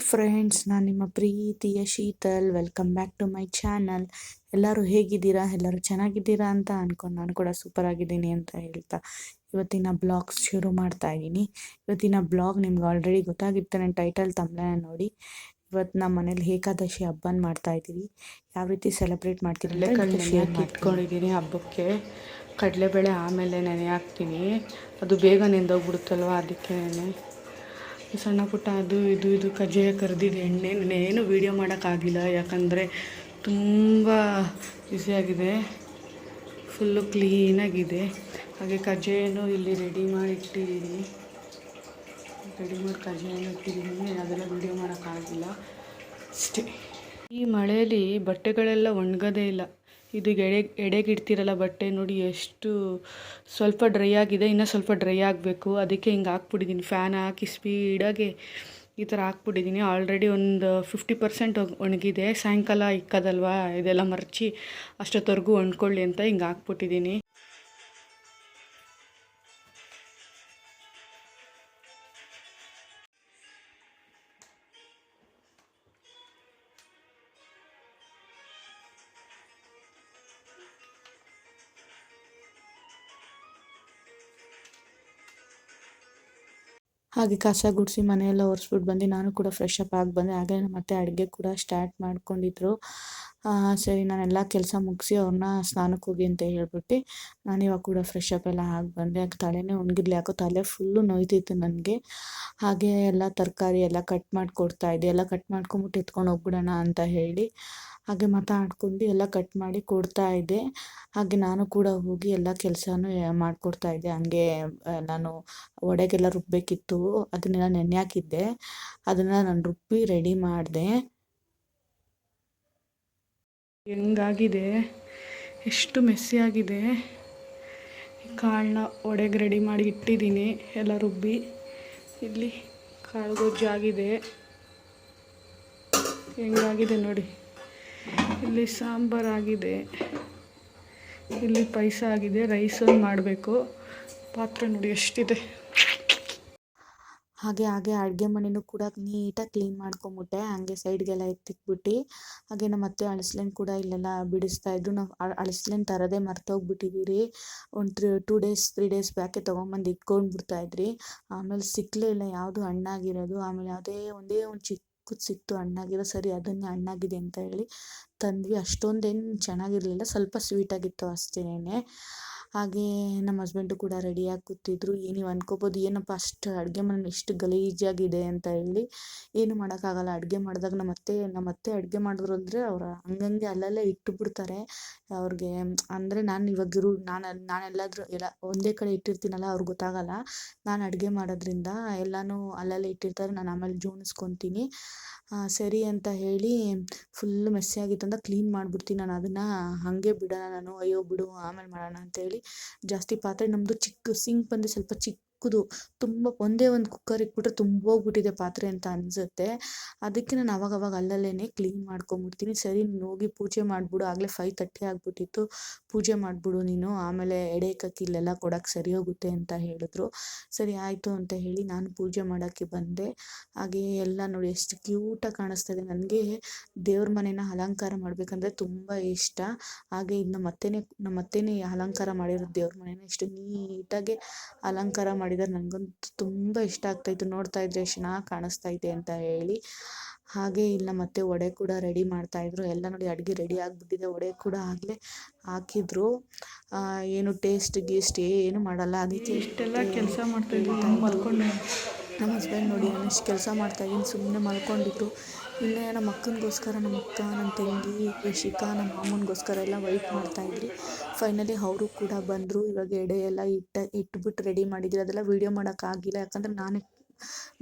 Friends, ನಾನು ನಿಮ್ಮ ಪ್ರೀತಿಯ Sheetal. Welcome back to my channel. ಎಲ್ಲರೂ ಹೇಗಿದ್ದೀರಾ? ಎಲ್ಲರೂ ಚೆನ್ನಾಗಿದ್ದೀರಾ ಅಂತ ಅನ್ಕೊಂಡು ನಾನು ಕೂಡ ಸೂಪರ್ ಆಗಿದ್ದೀನಿ ಅಂತ ಹೇಳ್ತಾ ಇವತ್ತಿನ ಬ್ಲಾಗ್ಸ್ ಶುರು ಮಾಡ್ತಾ ಇದ್ದೀನಿ. ಇವತ್ತಿನ ಬ್ಲಾಗ್ ನಿಮ್ಗೆ ಆಲ್ರೆಡಿ ಗೊತ್ತಾಗಿರುತ್ತೆ, ನನ್ನ ಟೈಟಲ್ ತಮ್ಮನೆ ನೋಡಿ. ಇವತ್ತು ನಮ್ಮ ಮನೇಲಿ ಏಕಾದಶಿ ಹಬ್ಬನ ಮಾಡ್ತಾ ಇದ್ದೀವಿ. ಯಾವ ರೀತಿ ಸೆಲೆಬ್ರೇಟ್ ಮಾಡ್ತೀವಿ ಅಂತ ಇಟ್ಕೊಂಡಿದ್ದೀನಿ. ಹಬ್ಬಕ್ಕೆ ಕಡಲೆಬೇಳೆ ಆಮೇಲೆ ನೆನೆ ಹಾಕ್ತೀನಿ, ಅದು ಬೇಗ ನೆಂದೋಗ್ಬಿಡುತ್ತಲ್ವ, ಅದಕ್ಕೆ ಸಣ್ಣ ಪುಟ್ಟ ಅದು ಇದು ಕಜ್ಜಾಯ ಕರೆದಿದ್ದು ಎಣ್ಣೆ ಏನು ವೀಡಿಯೋ ಮಾಡೋಕ್ಕಾಗಿಲ್ಲ, ಯಾಕಂದರೆ ತುಂಬ ಬಿಸಿಯಾಗಿದೆ, ಫುಲ್ಲು ಕ್ಲೀನಾಗಿದೆ. ಹಾಗೆ ಕಜ್ಜಾಯನೂ ಇಲ್ಲಿ ರೆಡಿ ಮಾಡಿ ಇಟ್ಟಿದ್ದೀನಿ, ಕಜ್ಜಾಯನೂ ಇಟ್ಟಿದ್ದೀನಿ. ಅದೆಲ್ಲ ವೀಡಿಯೋ ಮಾಡೋಕ್ಕಾಗಿಲ್ಲ ಅಷ್ಟೇ. ಈ ಮಳೆಯಲ್ಲಿ ಬಟ್ಟೆಗಳೆಲ್ಲ ಒಣಗೋದೇ ಇಲ್ಲ. ಇದು ಎಡೆಗೆ ಇಡ್ತಿರಲ್ಲ ಬಟ್ಟೆ ನೋಡಿ, ಎಷ್ಟು ಸ್ವಲ್ಪ ಡ್ರೈ ಆಗಿದೆ, ಇನ್ನೂ ಸ್ವಲ್ಪ ಡ್ರೈ ಆಗಬೇಕು. ಅದಕ್ಕೆ ಹಿಂಗೆ ಹಾಕ್ಬಿಟ್ಟಿದ್ದೀನಿ, ಫ್ಯಾನ್ ಹಾಕಿ ಸ್ಪೀಡಾಗಿ ಈ ಥರ ಹಾಕ್ಬಿಟ್ಟಿದ್ದೀನಿ. ಆಲ್ರೆಡಿ ಒಂದು 50% ಒಣಗಿದೆ. ಸಾಯಂಕಾಲ ಇಕ್ಕೋದಲ್ವ, ಇದೆಲ್ಲ ಮರ್ಚಿ ಅಷ್ಟೊತ್ತವರೆಗೂ ಒಣ್ಕೊಳ್ಳಿ ಅಂತ ಹಿಂಗೆ ಹಾಕ್ಬಿಟ್ಟಿದ್ದೀನಿ. ಹಾಗೆ ಕಸ ಗುಡಿಸಿ ಮನೆಯೆಲ್ಲ ಒರೆಸ್ಬಿಟ್ಟು ಬಂದು ನಾನು ಕೂಡ ಫ್ರೆಶ್ ಅಪ್ ಆಗಿ ಬಂದೆ. ಹಾಗೆ ಮತ್ತೆ ಅಡುಗೆ ಕೂಡ ಸ್ಟಾರ್ಟ್ ಮಾಡ್ಕೊಂಡಿದ್ರು. ಸರಿ, ನಾನೆಲ್ಲ ಕೆಲಸ ಮುಗಿಸಿ ಅವ್ರನ್ನ ಸ್ನಾನಕ್ಕೆ ಹೋಗಿ ಅಂತ ಹೇಳ್ಬಿಟ್ಟು ನಾನು ಇವಾಗ ಕೂಡ ಫ್ರೆಶ್ ಅಪ್ ಎಲ್ಲ ಆಗಿ ಬಂದೆ. ತಲೆನೇ ಒಣಗಿರ್ಲಿ, ಯಾಕೋ ತಲೆ ಫುಲ್ಲು ನೋಯ್ತಿತ್ತು ನನಗೆ. ಹಾಗೆ ಎಲ್ಲ ತರಕಾರಿ ಎಲ್ಲ ಕಟ್ ಮಾಡಿಕೊಡ್ತಾ ಇದ್ದೆ. ಎಲ್ಲ ಕಟ್ ಮಾಡ್ಕೊಂಬಿಟ್ಟು ಎತ್ಕೊಂಡು ಹೋಗ್ಬಿಡೋಣ ಅಂತ ಹೇಳಿ ಹಾಗೆ ಮಾತಾಡ್ಕೊಂಡು ಎಲ್ಲ ಕಟ್ ಮಾಡಿ ಕೊಡ್ತಾ ಇದ್ದೆ. ಹಾಗೆ ನಾನು ಕೂಡ ಹೋಗಿ ಎಲ್ಲ ಕೆಲಸನೂ ಮಾಡಿಕೊಡ್ತಾ ಇದ್ದೆ. ಹಂಗೆ ನಾನು ವಡೆಗೆಲ್ಲ ರುಬ್ಬಬೇಕಿತ್ತು, ಅದನ್ನೆಲ್ಲ ನೆನೆ ಹಾಕಿದ್ದೆ. ಅದನ್ನು ನಾನು ರುಬ್ಬಿ ರೆಡಿ ಮಾಡಿದೆ. ಹೆಂಗಾಗಿದೆ, ಎಷ್ಟು ಮೆಸ್ಸಿಯಾಗಿದೆ. ಕಾಳನ್ನ ಒಡೆಗೆ ರೆಡಿ ಮಾಡಿ ಇಟ್ಟಿದ್ದೀನಿ, ಎಲ್ಲ ರುಬ್ಬಿ. ಇಲ್ಲಿ ಕಾಳು ಗೊಜ್ಜಾಗಿದೆ, ಹೆಂಗಾಗಿದೆ ನೋಡಿ. ಇಲ್ಲಿ ಸಾಂಬಾರಾಗಿದೆ, ಇಲ್ಲಿ ಪಾಯಸ ಆಗಿದೆ, ರೈಸ್ ಒಂದು ಮಾಡಬೇಕು. ಪಾತ್ರೆ ನೋಡಿ ಎಷ್ಟಿದೆ. ಹಾಗೆ ಅಡುಗೆ ಮನೆಯೂ ಕೂಡ ನೀಟಾಗಿ ಕ್ಲೀನ್ ಮಾಡ್ಕೊಂಬಿಟ್ಟೆ. ಹಾಗೆ ಸೈಡ್ಗೆಲ್ಲ ಎತ್ತಿಕ್ಬಿಟ್ಟು ಹಾಗೆ ನಮ್ಮ ಅತ್ತೆ ಅಳಸ್ಲೇನು ಕೂಡ ಇಲ್ಲೆಲ್ಲ ಬಿಡಿಸ್ತಾ ಇದ್ರು. ನಾವು ಅಳಸ್ಲೇನು ತರೋದೇ ಮರ್ತೋಗ್ಬಿಟ್ಟಿದ್ದೀರಿ. ಒಂದು 3 ಡೇಸ್ ಬ್ಯಾಕೆ ತೊಗೊಂಬಂದು ಇಟ್ಕೊಂಡ್ಬಿಡ್ತಾ ಇದ್ರಿ. ಆಮೇಲೆ ಸಿಕ್ಕಲೇ ಇಲ್ಲ ಯಾವುದು ಹಣ್ಣಾಗಿರೋದು. ಆಮೇಲೆ ಒಂದೇ ಒಂದು ಚಿಕ್ಕದು ಸಿಕ್ತು ಹಣ್ಣಾಗಿರೋ. ಸರಿ, ಅದನ್ನೇ ಹಣ್ಣಾಗಿದೆ ಅಂತ ಹೇಳಿ ತಂದ್ವಿ. ಅಷ್ಟೊಂದೇನು ಚೆನ್ನಾಗಿರಲಿಲ್ಲ, ಸ್ವಲ್ಪ ಸ್ವೀಟಾಗಿತ್ತು ಅಷ್ಟೇನೆ. ಹಾಗೆ ನಮ್ಮ ಹಸ್ಬೆಂಡು ಕೂಡ ರೆಡಿಯಾಗಿ ಕೂತಿದ್ರು. ನೀವು ಅನ್ಕೋಬೋದು, ಏನಪ್ಪ ಅಷ್ಟು ಅಡುಗೆ ಮನೆ ಎಷ್ಟು ಗಲೀಜಾಗಿದೆ ಅಂತ ಹೇಳಿ. ಏನು ಮಾಡೋಕ್ಕಾಗಲ್ಲ, ಅಡುಗೆ ಮಾಡಿದಾಗ ನಮ್ಮ ಅತ್ತೆ ಅಡುಗೆ ಮಾಡಿದ್ರು ಅಂದರೆ ಅವ್ರು ಹಂಗಂಗೆ ಅಲ್ಲಲ್ಲೇ ಇಟ್ಟುಬಿಡ್ತಾರೆ. ಅವ್ರಿಗೆ ಅಂದರೆ ನಾನೆಲ್ಲಾದರೂ ಒಂದೇ ಕಡೆ ಇಟ್ಟಿರ್ತೀನಲ್ಲ, ಅವ್ರಿಗೆ ಗೊತ್ತಾಗಲ್ಲ. ನಾನು ಅಡುಗೆ ಮಾಡೋದ್ರಿಂದ ಎಲ್ಲನೂ ಅಲ್ಲಲ್ಲೇ ಇಟ್ಟಿರ್ತಾರೆ, ನಾನು ಆಮೇಲೆ ಜೋಣಿಸ್ಕೊತೀನಿ. ಸರಿ ಅಂತ ಹೇಳಿ ಫುಲ್ಲು ಮೆಸ್ಸಿಯಾಗಿತ್ತು ಅಂತ ಕ್ಲೀನ್ ಮಾಡಿಬಿಡ್ತೀನಿ ನಾನು. ಅದನ್ನು ಹಾಗೆ ಬಿಡೋಣ ನಾನು, ಅಯ್ಯೋ ಬಿಡು ಆಮೇಲೆ ಮಾಡೋಣ ಅಂತೇಳಿ. ಜಾಸ್ತಿ ಪಾತ್ರೆ, ನಮ್ಮದು ಚಿಕ್ಕ ಸಿಂಕ್ ಬಂದು ಸ್ವಲ್ಪ ಚಿಕ್ಕದು, ತುಂಬ ಒಂದೇ ಒಂದು ಕುಕ್ಕರ್ ಇಟ್ಬಿಟ್ರೆ ತುಂಬೋಗ್ಬಿಟ್ಟಿದೆ ಪಾತ್ರೆ ಅಂತ ಅನಿಸುತ್ತೆ. ಅದಕ್ಕೆ ನಾನು ಅವಾಗವಾಗ ಅಲ್ಲಲ್ಲೇ ಕ್ಲೀನ್ ಮಾಡ್ಕೊಂಬಿಡ್ತೀನಿ. ಸರಿ, ನೀನು ಹೋಗಿ ಪೂಜೆ ಮಾಡಿಬಿಡು, ಆಗಲೇ 5:30 ಆಗಿಬಿಟ್ಟಿತ್ತು, ಪೂಜೆ ಮಾಡಿಬಿಡು ನೀನು, ಆಮೇಲೆ ಎಡೆ ಇಕ್ಕಕ್ಕೆ ಇಲ್ಲೆಲ್ಲ ಕೊಡೋಕ್ಕೆ ಸರಿ ಹೋಗುತ್ತೆ ಅಂತ ಹೇಳಿದ್ರು. ಸರಿ ಆಯಿತು ಅಂತ ಹೇಳಿ ನಾನು ಪೂಜೆ ಮಾಡೋಕ್ಕೆ ಬಂದೆ. ಹಾಗೆ ಎಲ್ಲ ನೋಡಿ ಎಷ್ಟು ಕ್ಯೂಟಾಗಿ ಕಾಣಿಸ್ತಾ ಇದೆ. ನನಗೆ ದೇವ್ರ ಮನೇನ ಅಲಂಕಾರ ಮಾಡಬೇಕಂದ್ರೆ ತುಂಬ ಇಷ್ಟ. ಹಾಗೆ ಇದು ನಮ್ಮ ಅತ್ತೆನೇ ಅಲಂಕಾರ ಮಾಡಿರೋದು ದೇವ್ರ ಮನೇನ. ಇಷ್ಟು ನೀಟಾಗಿ ಅಲಂಕಾರ ಮಾಡಿದ್ದಾರೆ, ನನಗಂತೂ ತುಂಬ ಇಷ್ಟ ಆಗ್ತಾಯಿತ್ತು. ನೋಡ್ತಾ ಇದ್ರೆ ಎಷ್ಟು ಚೆನ್ನಾಗಿ ಕಾಣಿಸ್ತಾ ಇದೆ ಅಂತ ಹೇಳಿ. ಹಾಗೆ ಇಲ್ಲಿ ನಮ್ಮ ಅತ್ತೆ ವಡೆ ಕೂಡ ರೆಡಿ ಮಾಡ್ತಾಯಿದ್ರು. ಎಲ್ಲ ನೋಡಿ ಅಡುಗೆ ರೆಡಿ ಆಗಿಬಿಟ್ಟಿದೆ. ವಡೆ ಕೂಡ ಆಗಲೇ ಹಾಕಿದ್ರು. ಏನು ಟೇಸ್ಟ್ ಏನು ಮಾಡಲ್ಲ, ಅದಕ್ಕೆ ಇಷ್ಟೆಲ್ಲ ಕೆಲಸ ಮಾಡ್ತಾಯಿದ್ರು. ನಮ್ಮ ಹಸ್ಬೆಂಡ್ ನೋಡಿ ನಾನು ಇಷ್ಟು ಕೆಲಸ ಮಾಡ್ತಾಯಿದ್ದೀನಿ ಸುಮ್ಮನೆ ಮಲ್ಕೊಂಡಿದ್ರು. ಇಲ್ಲೇ ನಮ್ಮ ಅಕ್ಕನಿಗೋಸ್ಕರ ನಮ್ಮ ಅಕ್ಕ, ನನ್ನ ತಂಗಿ ಯಶಿಕಾ, ನಮ್ಮ ಮಾಮನಿಗೋಸ್ಕರ ಎಲ್ಲ ವೆಯ್ಟ್ ಮಾಡ್ತಾಯಿದ್ರಿ. ಫೈನಲಿ ಅವರು ಕೂಡ ಬಂದರು. ಇವಾಗ ಎಡೆ ಎಲ್ಲ ಇಟ್ಬಿಟ್ಟು ರೆಡಿ ಮಾಡಿದ್ರಿ. ಅದೆಲ್ಲ ವೀಡಿಯೋ ಮಾಡೋಕ್ಕಾಗಿಲ್ಲ, ಯಾಕಂದರೆ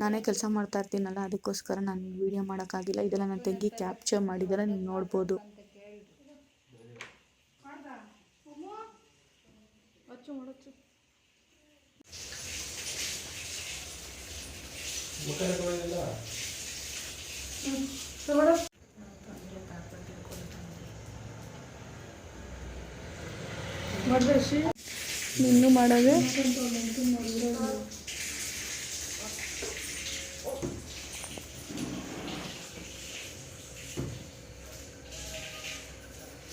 ನಾನೇ ಕೆಲಸ ಮಾಡ್ತಾ ಇರ್ತೀನಲ್ಲ, ಅದಕ್ಕೋಸ್ಕರ ನಾನು ವೀಡಿಯೋ ಮಾಡೋಕ್ಕಾಗಿಲ್ಲ. ಇದೆಲ್ಲ ನನ್ನ ತಂಗಿ ಕ್ಯಾಪ್ಚರ್ ಮಾಡಿದ್ದಾರೆ, ನೀವು ನೋಡ್ಬೋದು. ನಿನ್ನೂ ಮಾಡೋದೆ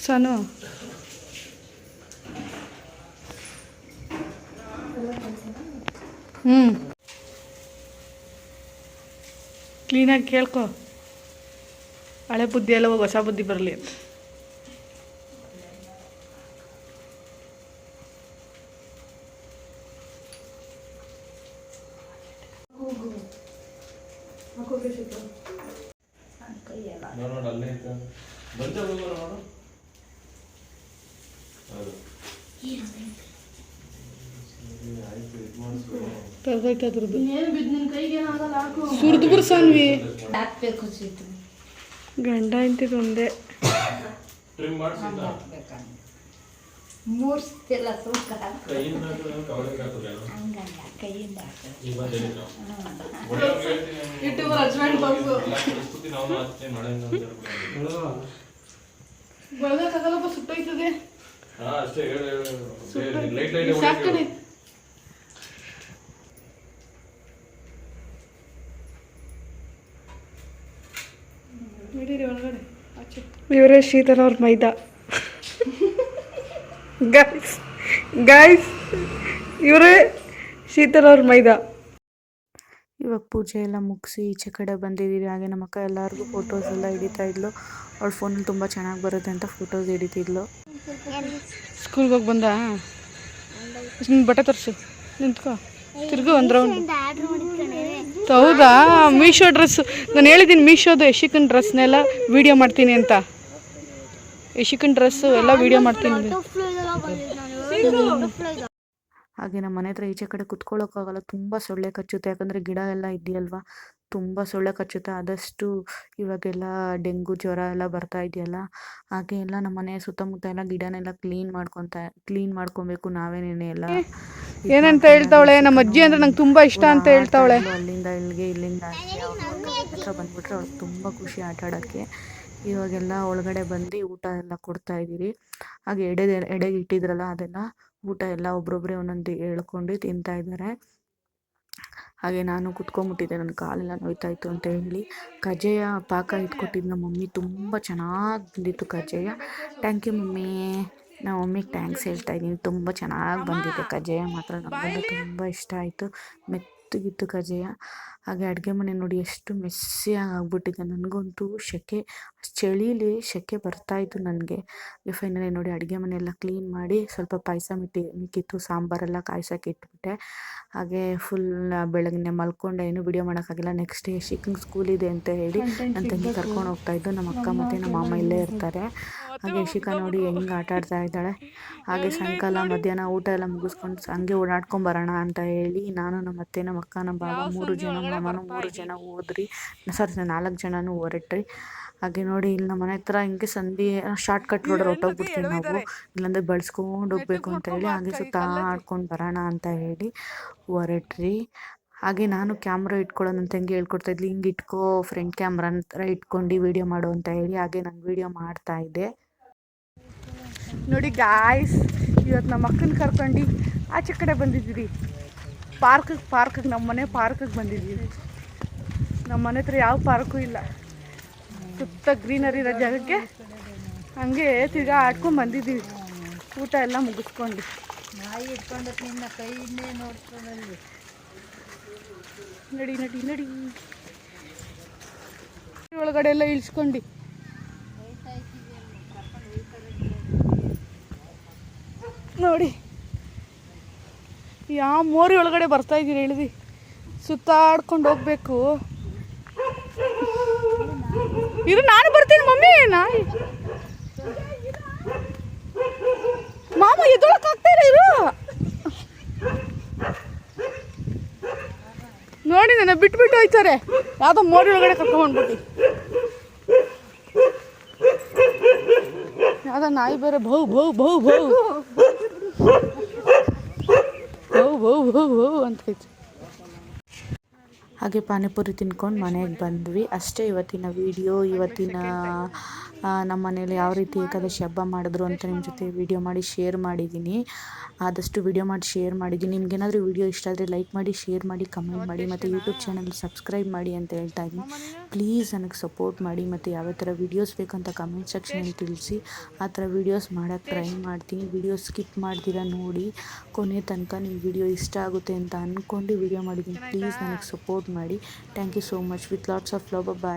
ಸಾನು ಕ್ಲೀನಾಗಿ ಕೇಳ್ಕೊ, ಹಳೆ ಬುದ್ಧಿ ಎಲ್ಲ ಹೋಗಿ ಹೊಸ ಬುದ್ಧಿ ಬರಲಿ ಅಂತ. ಪರ್ಫೆಕ್ಟ್ ಅದ್ರದ್ದು ಸುರಿದು ಬಿಡ್ಸನ್ವಿ. ಗಂಡ ಇಂತಿದ್ದು ಒಂದೇ ಬೆಳಗಾಗಲ್ಲಪ್ಪ, ಸುಟ್ಟೋಯ್ತದೆ. ಇವರೇ ಶೀತಲ್ ಅವ್ರ ಮೈದಾ. ಗಾಯ್ಸ್ ಇವರೇ ಶೀತಲ್ ಅವ್ರ ಮೈದಾ. ಇವಾಗ ಪೂಜೆ ಎಲ್ಲ ಮುಗಿಸಿ ಈಚೆ ಕಡೆ ಬಂದಿದ್ದೀವಿ. ಹಾಗೆ ನಮ್ಮ ಅಕ್ಕ ಎಲ್ಲರಿಗೂ ಫೋಟೋಸ್ ಎಲ್ಲ ಹಿಡಿತಾ ಇದ್ಲು. ಅವಳ ಫೋನಲ್ಲಿ ತುಂಬ ಚೆನ್ನಾಗಿ ಬರುತ್ತೆ ಅಂತ ಫೋಟೋಸ್ ಹಿಡಿತಿದ್ಲು. ಸ್ಕೂಲ್ಗೆ ಹೋಗಿ ಬಂದ ಬಟ್ಟೆ ತರಿಸು, ನಿಂತ್ಕೋ, ತಿರ್ಗು ಒಂದು ರೌಂಡ್. ಹೌದಾ, ಮೀಶೋ ಡ್ರೆಸ್ ನಾನು ಹೇಳಿದ್ದೀನಿ, ಮೀಶೋದು ಯಶಿಕನ್ ಡ್ರೆಸ್ನೆಲ್ಲ ವೀಡಿಯೋ ಮಾಡ್ತೀನಿ ಅಂತ. ಯಶಿಕನ್ ಡ್ರೆಸ್ಸು ಎಲ್ಲ ವೀಡಿಯೋ ಮಾಡ್ತೀನಿ. ಹಾಗೆ ನಮ್ಮ ಮನೆ ಹತ್ರ ಈಚೆ ಕಡೆ ಕುತ್ಕೊಳ್ಳೋಕ್ಕಾಗಲ್ಲ, ತುಂಬ ಸೊಳ್ಳೆ ಕಚ್ಚುತ್ತೆ. ಯಾಕಂದರೆ ಗಿಡ ಎಲ್ಲ ಇದೆಯಲ್ವ, ತುಂಬ ಸೊಳ್ಳೆ ಕಚ್ಚುತ್ತೆ. ಆದಷ್ಟು ಇವಾಗೆಲ್ಲ ಡೆಂಗು ಜ್ವರ ಎಲ್ಲ ಬರ್ತಾ ಇದೆಯಲ್ಲ, ಹಾಗೆ ಎಲ್ಲ ನಮ್ಮ ಮನೆ ಸುತ್ತಮುತ್ತ ಎಲ್ಲ ಗಿಡನೆಲ್ಲ ಕ್ಲೀನ್ ಮಾಡ್ಕೊಬೇಕು ನಾವೇನೇನೆ ಎಲ್ಲ. ಏನಂತ ಹೇಳ್ತಾವಳೆ ನಮ್ಮ ಅಜ್ಜಿ ಅಂದ್ರೆ ನಂಗೆ ತುಂಬ ಇಷ್ಟ ಅಂತ ಹೇಳ್ತಾವಳೆ. ಅಲ್ಲಿಂದ ಇಲ್ಲಿಗೆ, ಇಲ್ಲಿಂದ ಹತ್ರ ಬಂದ್ಬಿಟ್ರೆ ಅವಳಿಗೆ ತುಂಬ ಖುಷಿ ಆಟ ಆಡೋಕ್ಕೆ. ಇವಾಗೆಲ್ಲ ಒಳಗಡೆ ಬಂದು ಊಟ ಎಲ್ಲ ಕೊಡ್ತಾ ಇದ್ದೀರಿ. ಹಾಗೆ ಎಡೆಗೆ ಇಟ್ಟಿದ್ರಲ್ಲ ಅದೆಲ್ಲ ಊಟ ಎಲ್ಲ ಒಬ್ರೊಬ್ಬರೇ ಒಂದೊಂದು ಹೇಳ್ಕೊಂಡು ತಿಂತಾ ಇದ್ದಾರೆ. ಹಾಗೆ ನಾನು ಕುತ್ಕೊಂಡ್ಬಿಟ್ಟಿದ್ದೆ, ನನ್ನ ಕಾಲೆಲ್ಲ ನೋಯ್ತಾಯಿತ್ತು ಅಂತ ಹೇಳಿ. ಕಜ್ಜಾಯ ಪಾಕ ಇಟ್ಕೊಟ್ಟಿದ್ದು ನಮ್ಮ ಮಮ್ಮಿ, ತುಂಬ ಚೆನ್ನಾಗಿ ಬಂದಿತ್ತು ಕಜ್ಜಾಯ. Thank you mummy. ನಮ್ಮ ಮಮ್ಮಿಗೆ ಥ್ಯಾಂಕ್ಸ್ ಹೇಳ್ತಾ ಇದ್ದೀನಿ, ತುಂಬ ಚೆನ್ನಾಗಿ ಬಂದಿದೆ ಕಜ್ಜಾಯ ಮಾತ್ರ. ನಮಗೆಲ್ಲ ತುಂಬ ಇಷ್ಟ ಆಯಿತು, ಮೆತ್ತಗಿತ್ತು ಕಜ್ಜಾಯ. ಹಾಗೆ ಅಡುಗೆ ಮನೆ ನೋಡಿ ಎಷ್ಟು ಮೆಸ್ಸಿಯಾಗಿ ಆಗ್ಬಿಟ್ಟಿದೆ. ನನಗಂತೂ ಚಳಿಲಿ ಸೆಕೆ ಬರ್ತಾಯಿತ್ತು ನನಗೆ. ಫೈನಲಿ ನೋಡಿ ಅಡುಗೆ ಮನೆಯೆಲ್ಲ ಕ್ಲೀನ್ ಮಾಡಿ ಸ್ವಲ್ಪ ಪಾಯಸ ಮಿಕ್ಕಿತ್ತು, ಸಾಂಬಾರೆಲ್ಲ ಕಾಯ್ಸೋಕೆ ಇಟ್ಬಿಟ್ಟೆ. ಹಾಗೆ ಫುಲ್ ಬೆಳಗ್ಗೆ ಮಲ್ಕೊಂಡೆ, ಏನು ವಿಡಿಯೋ ಮಾಡೋಕ್ಕಾಗಿಲ್ಲ. ನೆಕ್ಸ್ಟ್ ಡೇ ಶಿಕ್ಕಂಗೆ ಸ್ಕೂಲ್ ಇದೆ ಅಂತ ಹೇಳಿ ನನ್ನ ತಂಗಿ ಕರ್ಕೊಂಡು ಹೋಗ್ತಾಯಿದ್ದು. ನಮ್ಮ ಅಕ್ಕ ಮತ್ತು ನಮ್ಮ ಮಾಮ ಇಲ್ಲೇ ಇರ್ತಾರೆ. ಹಾಗೆ ಶಿಖಾ ನೋಡಿ ಹೆಂಗೆ ಆಟ ಆಡ್ತಾ ಇದ್ದಾಳೆ. ಹಾಗೆ ಸಾಯಂಕಾಲ ಮಧ್ಯಾಹ್ನ ಊಟ ಎಲ್ಲ ಮುಗಿಸ್ಕೊಂಡು ಹಂಗೆ ಓಡಾಡ್ಕೊಂಬರೋಣ ಅಂತ ಹೇಳಿ ನಾನು, ನಮ್ಮ ಅತ್ತೆ, ನಮ್ಮ ಅಕ್ಕ, ನಮ್ಮ ಬಾಬಾ 3 ಜನ, ಮಾಮನು 3 ಜನ ಹೋದ್ರಿ. 4 ಜನನೂ ಹೊರಟ್ರಿ. ಹಾಗೆ ನೋಡಿ ಇಲ್ಲಿ ನಮ್ಮ ಮನೆ ಹತ್ರ ಹಿಂಗೆ ಸಂಧಿ ಶಾರ್ಟ್ ಕಟ್ ರೋಡ್ ಹೊಟ್ಟೋಗ್ಬಿಡ್ತೀವಿ ನಾವು, ಇಲ್ಲಾಂದರೆ ಬಳಸ್ಕೊಂಡು ಹೋಗ್ಬೇಕು ಅಂತ ಹೇಳಿ. ಹಾಗೆ ಸುತ್ತಾಡ್ಕೊಂಡು ಬರೋಣ ಅಂತ ಹೇಳಿ ಹೊರಟ್ರಿ. ಹಾಗೆ ನಾನು ಕ್ಯಾಮ್ರಾ ಇಟ್ಕೊಳ್ಳೋ ನನ್ನ ತಂಗಿ ಹೇಳ್ಕೊಡ್ತಾ ಇದ್ಲಿ, ಹಿಂಗೆ ಇಟ್ಕೋ ಫ್ರಂಟ್ ಕ್ಯಾಮ್ರಾ ಥರ ಇಟ್ಕೊಂಡು ವೀಡಿಯೋ ಮಾಡು ಅಂತ ಹೇಳಿ. ಹಾಗೆ ನಾನು ವೀಡಿಯೋ ಮಾಡ್ತಾಯಿದ್ದೆ. ನೋಡಿ ಗಾಯ್ಸ್, ಇವತ್ತು ನಮ್ಮ ಅಕ್ಕನ ಕರ್ಕೊಂಡು ಆಚೆ ಕಡೆ ಬಂದಿದ್ದೀವಿ. ಪಾರ್ಕಿಗೆ ನಮ್ಮ ಮನೆ ಪಾರ್ಕಿಗೆ ಬಂದಿದ್ದೀವಿ. ನಮ್ಮ ಮನೆ ಹತ್ರ ಯಾವ ಪಾರ್ಕು ಇಲ್ಲ, ಸುತ್ತ ಗ್ರೀನರಿ ಇರೋ ಜಾಗಕ್ಕೆ ಹಂಗೆ ತಿರ್ಗಾ ಆಡ್ಕೊಂಡು ಬಂದಿದ್ದೀವಿ. ಊಟ ಎಲ್ಲ ಮುಗಿಸ್ಕೊಂಡು ನಡಿ ಒಳಗಡೆ ಎಲ್ಲ ಇಳಿಸ್ಕೊಂಡು ನೋಡಿ ಯಾವ ಮೋರಿ ಒಳಗಡೆ ಬರ್ತಾ ಇದ್ದೀರಿ. ಇಳಿದು ಸುತ್ತಾಡ್ಕೊಂಡು ಹೋಗ್ಬೇಕು. ಇದು ನಾನು ಬರ್ತೀನಿ ಮಮ್ಮಿ. ಮಾಮ ಎದೊಳಕ್ಕಾಗ್ತಾ ಇಲ್ಲ ಇರು. ನೋಡಿ ನನ್ನ ಬಿಟ್ಬಿಟ್ಟು ಹೋಯ್ತಾರೆ, ಯಾವುದೋ ಮೋರಿ ಒಳಗಡೆ ಕರ್ಕೊಂಡ್ಬಿಟ್ಟು. ಯಾವುದೋ ನಾಯಿ ಬೇರೆ ಭೌ ಭೌ ಭೌ ಭೌ ಭೌ ಭೌ ಭೌ ಭೌ ಅಂತೈತೆ. ಹಾಗೆ ಪಾನಿಪುರಿ ತಿನ್ಕೊಂಡು ಮನೆಗೆ ಬಂದ್ವಿ ಅಷ್ಟೇ. ಇವತ್ತಿನ ವಿಡಿಯೋ, ಇವತ್ತಿನ ನಮ್ಮ ಮನೇಲಿ ಯಾವ ರೀತಿ ಏಕಾದಶಿ ಹಬ್ಬ ಮಾಡಿದ್ರು ಅಂತ ನಿಮ್ಮ ಜೊತೆ ವಿಡಿಯೋ ಮಾಡಿ ಶೇರ್ ಮಾಡಿದ್ದೀನಿ. ಆದಷ್ಟು ವಿಡಿಯೋ ಮಾಡಿ ಶೇರ್ ಮಾಡಿದ್ದೀನಿ. ನಿಮ್ಗೇನಾದರೂ ವಿಡಿಯೋ ಇಷ್ಟ ಆದರೆ ಲೈಕ್ ಮಾಡಿ, ಶೇರ್ ಮಾಡಿ, ಕಮೆಂಟ್ ಮಾಡಿ ಮತ್ತು ಯೂಟ್ಯೂಬ್ ಚಾನಲ್ ಸಬ್ಸ್ಕ್ರೈಬ್ ಮಾಡಿ ಅಂತ ಹೇಳ್ತಾ ಇದ್ದೀನಿ. ಪ್ಲೀಸ್ ನನಗೆ ಸಪೋರ್ಟ್ ಮಾಡಿ ಮತ್ತು ಯಾವ ಥರ ವೀಡಿಯೋಸ್ ಬೇಕಂತ ಕಮೆಂಟ್ ಸೆಕ್ಷನಲ್ಲಿ ತಿಳಿಸಿ. ಆ ಥರ ವೀಡಿಯೋಸ್ ಮಾಡೋಕ್ಕೆ ಟ್ರೈ ಮಾಡ್ತೀನಿ. ವಿಡಿಯೋ ಸ್ಕಿಪ್ ಮಾಡ್ತೀರ ನೋಡಿ ಕೊನೆ ತನಕ. ನಿಮ್ಮ ವಿಡಿಯೋ ಇಷ್ಟ ಆಗುತ್ತೆ ಅಂತ ಅಂದ್ಕೊಂಡು ವಿಡಿಯೋ ಮಾಡಿದ್ದೀನಿ. ಪ್ಲೀಸ್ ನನಗೆ ಸಪೋರ್ಟ್ ಮಾಡಿ. Thank you so much. With lots of love. Bye.